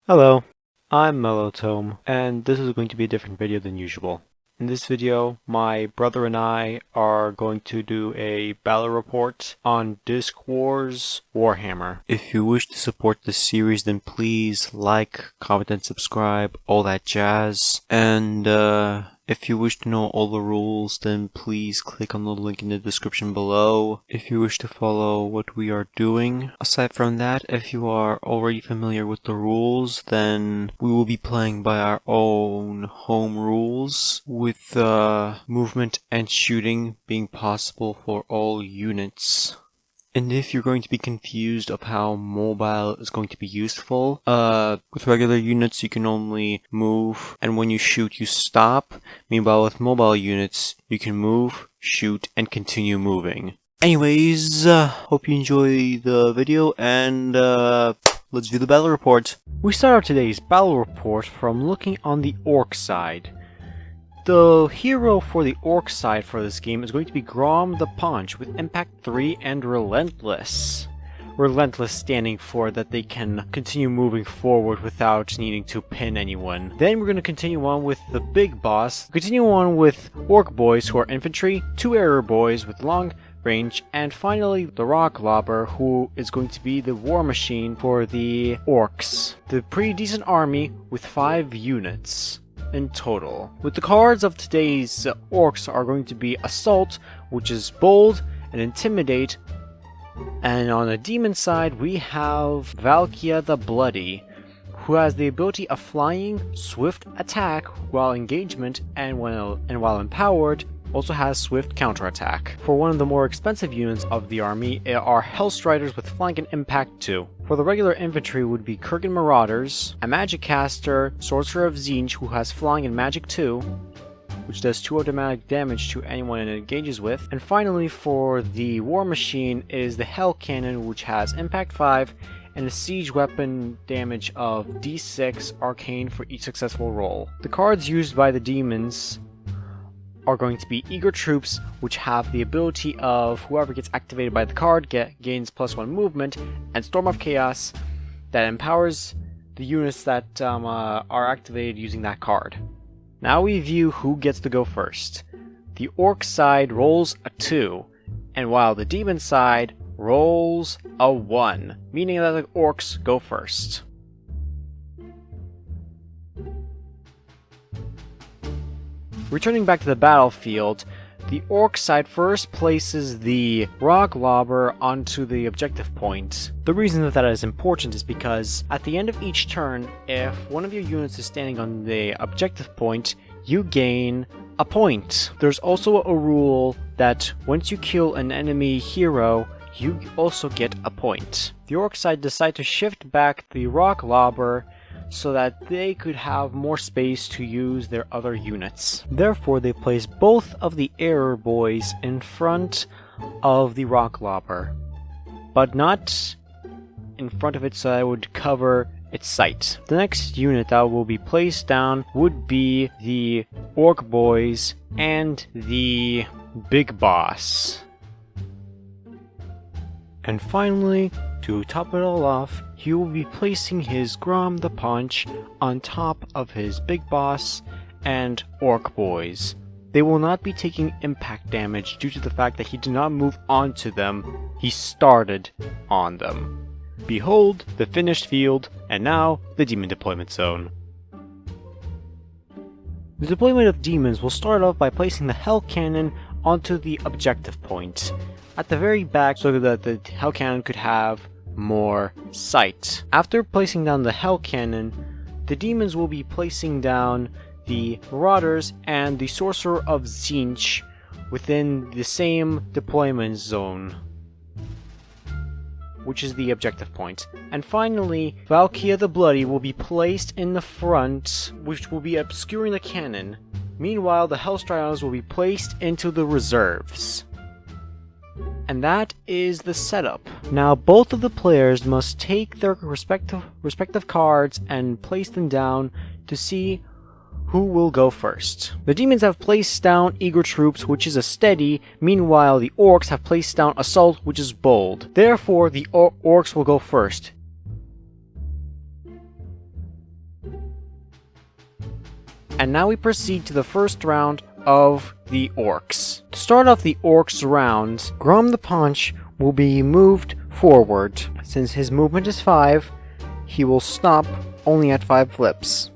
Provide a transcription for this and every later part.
Hello, I'm Mellowtome, and this is going to be a different video than usual. In this video, my brother and I are going to do a battle report on Diskwars Warhammer. If you wish to support this series, then please like, comment, and subscribe, all that jazz. And if you wish to know all the rules, then please click on the link in the description below if you wish to follow what we are doing. Aside from that, if you are already familiar with the rules, then we will be playing by our own home rules, with movement and shooting being possible for all units. And if you're going to be confused of how mobile is going to be useful, with regular units you can only move, and when you shoot you stop. Meanwhile with mobile units, you can move, shoot, and continue moving. Anyways, hope you enjoy the video, and let's do the battle report. We start out today's battle report from looking on the Orc side. The hero for the Orc side for this game is going to be Grom the Paunch with Impact 3 and Relentless. Relentless standing for that they can continue moving forward without needing to pin anyone. Then we're going to continue on with the big boss. Continue on with Orc boys who are infantry, 2 arrow boys with long range, and finally the Rock Lobber, who is going to be the war machine for the Orcs. The pretty decent army with 5 units in total. With the cards of today's Orcs are going to be Assault, which is bold, and Intimidate. And on the demon side we have Valkia the Bloody, who has the ability of flying, swift attack while engagement, and while empowered also has swift counterattack. For one of the more expensive units of the army are Hellstriders with flank and impact 2. For the regular infantry would be Kurgan Marauders, a magic caster, Sorcerer of Tzeentch, who has flying and magic 2, which does 2 automatic damage to anyone it engages with. And finally for the war machine is the Hell Cannon, which has impact 5 and a siege weapon damage of d6 arcane for each successful roll. The cards used by the demons are going to be Eager Troops, which have the ability of whoever gets activated by the card gains +1 movement, and Storm of Chaos that empowers the units that are activated using that card. Now we view who gets to go first. The Orc side rolls a 2, and while the Demon side rolls a 1, meaning that the Orcs go first. Returning back to the battlefield, the Orc side first places the Rock Lobber onto the objective point. The reason that is important is because at the end of each turn, if one of your units is standing on the objective point, you gain a point. There's also a rule that once you kill an enemy hero, you also get a point. The Orc side decide to shift back the Rock Lobber so that they could have more space to use their other units. Therefore, they place both of the Error Boys in front of the Rock Lobber, but not in front of it so that it would cover its sight. The next unit that will be placed down would be the Orc Boys and the Big Boss. And finally, to top it all off, he will be placing his Grom the Paunch on top of his Big Boss and Orc Boys. They will not be taking impact damage due to the fact that he did not move onto them, he started on them. Behold the finished field, and now the Demon Deployment Zone. The deployment of demons will start off by placing the Hell Cannon onto the objective point at the very back so that the Hell Cannon could have more sight. After placing down the Hell Cannon, the demons will be placing down the Marauders and the Sorcerer of Tzeentch within the same deployment zone, which is the objective point. And finally, Valkia the Bloody will be placed in the front, which will be obscuring the cannon. Meanwhile, the Hellstriders will be placed into the reserves. And that is the setup. Now both of the players must take their respective cards and place them down to see who will go first. The demons have placed down Eager Troops, which is a steady, meanwhile the Orcs have placed down Assault, which is bold. Therefore the Orcs will go first. And now we proceed to the first round of the Orcs. To start off the Orcs round, Grom the Paunch will be moved forward. Since his movement is 5, he will stop only at 5 flips.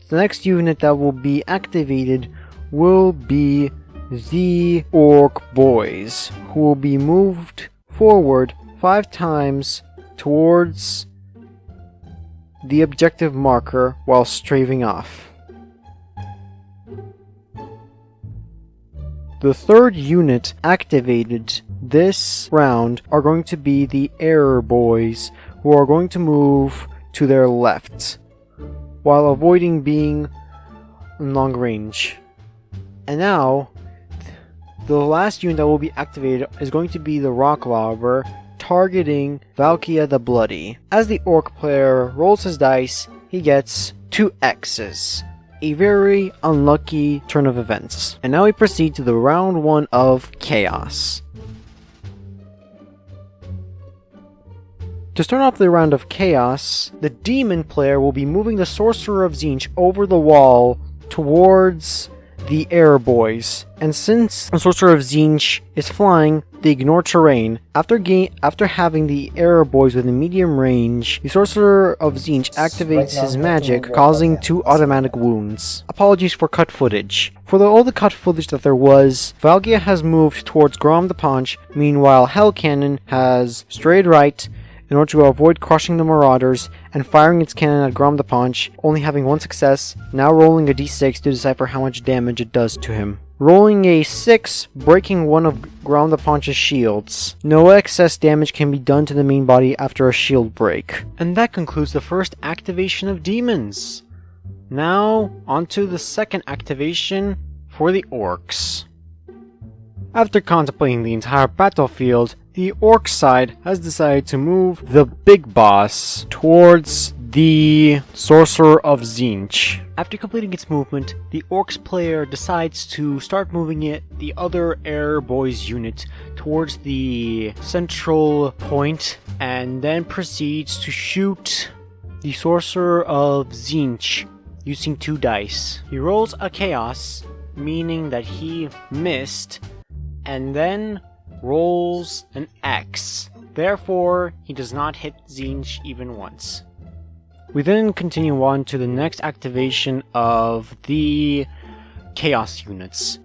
The next unit that will be activated will be the Orc Boys, who will be moved forward 5 times towards the objective marker while strafing off. The third unit activated this round are going to be the Error Boys, who are going to move to their left, while avoiding being in long range. And now, the last unit that will be activated is going to be the Rock Lobber, targeting Valkia the Bloody. As the Orc player rolls his dice, he gets 2 X's. A very unlucky turn of events. And now we proceed to the round 1 of Chaos. To start off the round of Chaos, the Demon player will be moving the Sorcerer of Tzeentch over the wall towards the Error Boys. And since the Sorcerer of Tzeentch is flying, they ignore terrain. After having the Error Boys within medium range, the Sorcerer of Tzeentch activates his magic, causing 2 automatic wounds. Apologies for cut footage. For all the cut footage that there was, Valkia has moved towards Grom the Paunch, meanwhile Hell Cannon has strayed right in order to avoid crushing the Marauders and firing its cannon at Grom the Paunch, only having 1 success, now rolling a d6 to decipher how much damage it does to him. Rolling a 6, breaking one of Grom the Paunch's shields. No excess damage can be done to the main body after a shield break. And that concludes the first activation of Demons. Now, onto the second activation for the Orcs. After contemplating the entire battlefield, the Orc side has decided to move the big boss towards the Sorcerer of Tzeentch. After completing its movement, the Orcs player decides to start moving the other Error Boys unit towards the central point, and then proceeds to shoot the Sorcerer of Tzeentch using 2 dice. He rolls a Chaos, meaning that he missed, and then rolls an X. Therefore, he does not hit Tzeentch even once. We then continue on to the next activation of the Chaos units.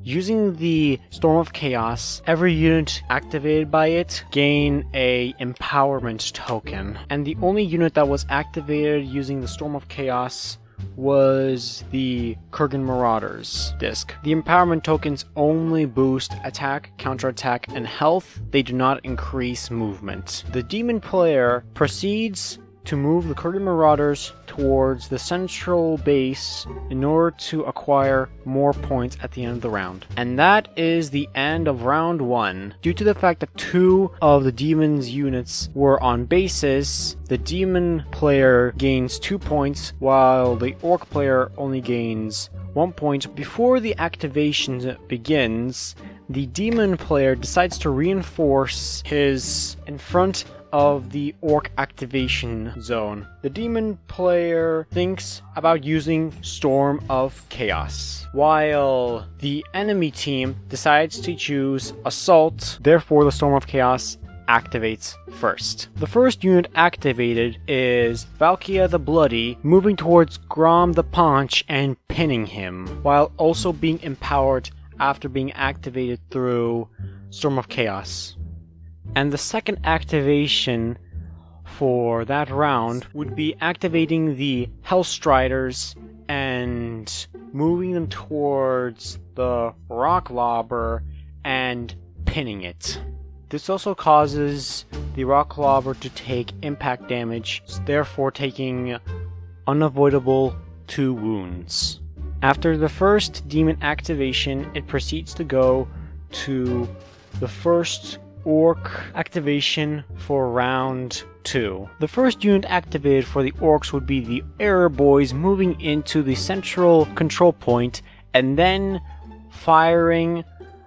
Using the Storm of Chaos, every unit activated by it gain a empowerment token. And the only unit that was activated using the Storm of Chaos was the Kurgan Marauders disc. The empowerment tokens only boost attack, counterattack, and health. They do not increase movement. The Demon player proceeds to move the Kurgan Marauders towards the central base in order to acquire more points at the end of the round. And that is the end of round 1. Due to the fact that 2 of the Demon's units were on bases, the Demon player gains 2 points, while the Orc player only gains 1 point. Before the activation begins, the Demon player decides to reinforce his in front of the Orc activation zone. The Demon player thinks about using Storm of Chaos, while the enemy team decides to choose Assault. Therefore, the Storm of Chaos activates first. The first unit activated is Valkia the Bloody, moving towards Grom the Paunch and pinning him, while also being empowered after being activated through Storm of Chaos. And the second activation for that round would be activating the Hellstriders and moving them towards the Rock Lobber and pinning it. This also causes the Rock Lobber to take impact damage, therefore taking unavoidable 2 wounds. After the first demon activation, it proceeds to go to the first Orc activation for round 2. The first unit activated for the Orcs would be the Error Boys moving into the central control point and then firing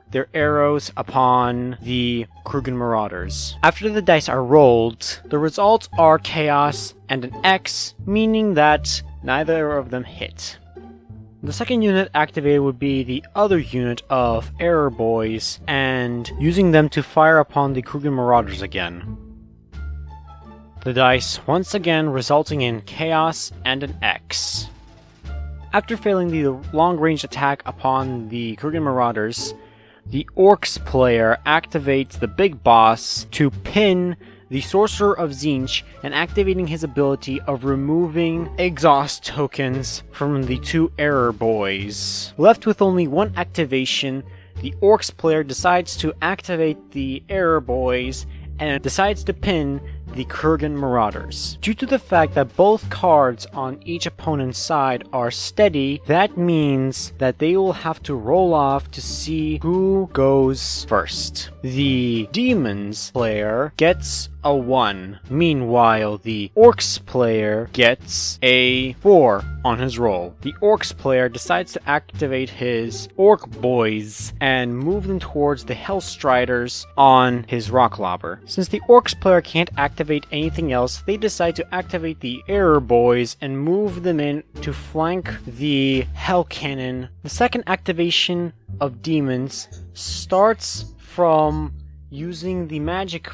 their arrows upon the Kurgan Marauders. After the dice are rolled, the results are Chaos and an X, meaning that neither of them hit. The second unit activated would be the other unit of Error Boys, and using them to fire upon the Krugen Marauders again. The dice once again resulting in Chaos and an X. After failing the long-range attack upon the Krugen Marauders, the Orcs player activates the Big Boss to pin the Sorcerer of Tzeentch and activating his ability of removing exhaust tokens from the two Error Boys. Left with only one activation, the Orcs player decides to activate the Error Boys and decides to pin the Krugen Marauders. Due to the fact that both cards on each opponent's side are steady, that means that they will have to roll off to see who goes first. The Demons player gets a 1. Meanwhile, the Orcs player gets a 4 on his roll. The Orcs player decides to activate his Orc Boys and move them towards the Hellstriders on his Rock Lobber. Since the Orcs player can't activate anything else, they decide to activate the Error Boys and move them in to flank the Hell Cannon. The second activation of Demons starts from using the magic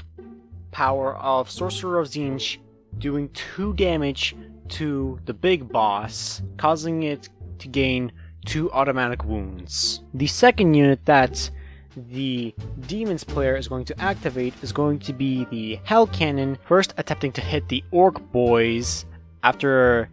power of Sorcerer of Tzeentch, doing 2 damage to the Big Boss, causing it to gain 2 automatic wounds. The second unit that the Demons player is going to activate is going to be the Hell Cannon, first attempting to hit the Orc Boys after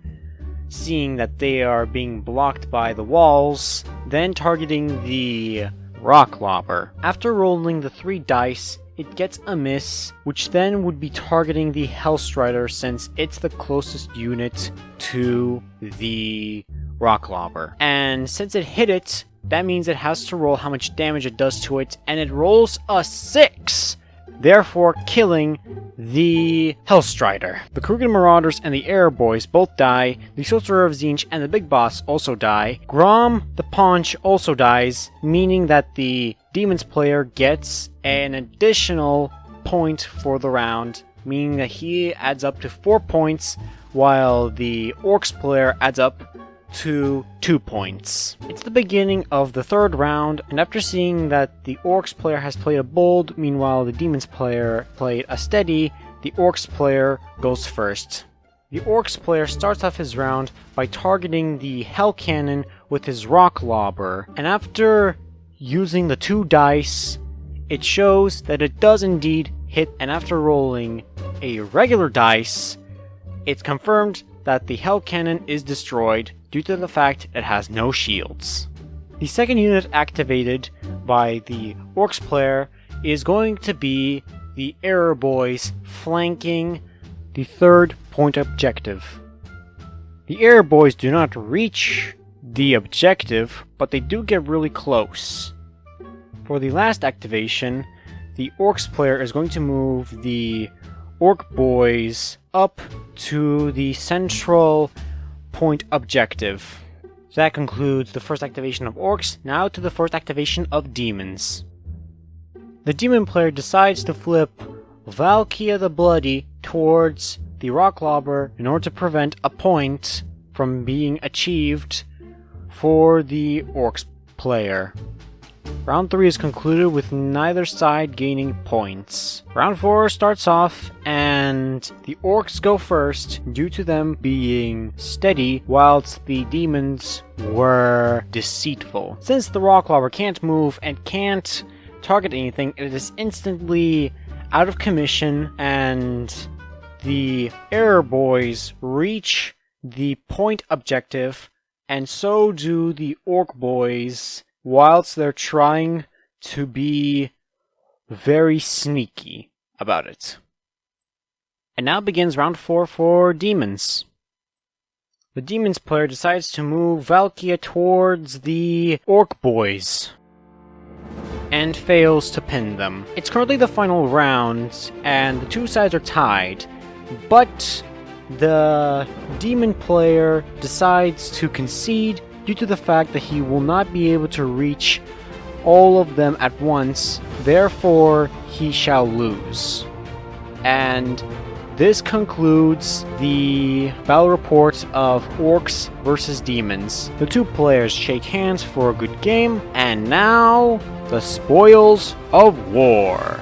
seeing that they are being blocked by the walls, then targeting the Rock Lobber. After rolling the 3 dice, it gets a miss, which then would be targeting the Hellstrider since it's the closest unit to the Rock Lobber. And since it hit it, that means it has to roll how much damage it does to it, and it rolls a 6! Therefore killing the Hellstrider. The Krugen Marauders and the Error Boys both die, the Sorcerer of Tzeentch and the Big Boss also die. Grom the Paunch also dies, meaning that the Demons player gets an additional point for the round, meaning that he adds up to 4 points, while the Orcs player adds up to 2 points. It's the beginning of the third round, and after seeing that the Orcs player has played a bold, meanwhile the Demons player played a steady, the Orcs player goes first. The Orcs player starts off his round by targeting the Hell Cannon with his Rock Lobber, and after using the 2 dice, it shows that it does indeed hit, and after rolling a regular dice, it's confirmed that the Hell Cannon is destroyed due to the fact it has no shields. The second unit activated by the Orcs player is going to be the Error Boys flanking the third point objective. The Error Boys do not reach the objective, but they do get really close. For the last activation, the Orcs player is going to move the Orc Boys up to the central point objective. That concludes the first activation of Orcs. Now to the first activation of Demons. The Demon player decides to flip Valkia the Bloody towards the Rock Lobber in order to prevent a point from being achieved for the Orcs player. Round 3 is concluded with neither side gaining points. Round 4 starts off and the Orcs go first due to them being steady whilst the Demons were deceitful. Since the Rock Lobber can't move and can't target anything, it is instantly out of commission, and the Error Boys reach the point objective, and so do the Orc Boys, whilst they're trying to be very sneaky about it. And now begins round 4 for Demons. The Demons player decides to move Valkia towards the Orc Boys and fails to pin them. It's currently the final round, and the 2 sides are tied, but the Demon player decides to concede due to the fact that he will not be able to reach all of them at once, therefore he shall lose. And this concludes the battle report of Orcs versus Demons. The two players shake hands for a good game, and now the spoils of war.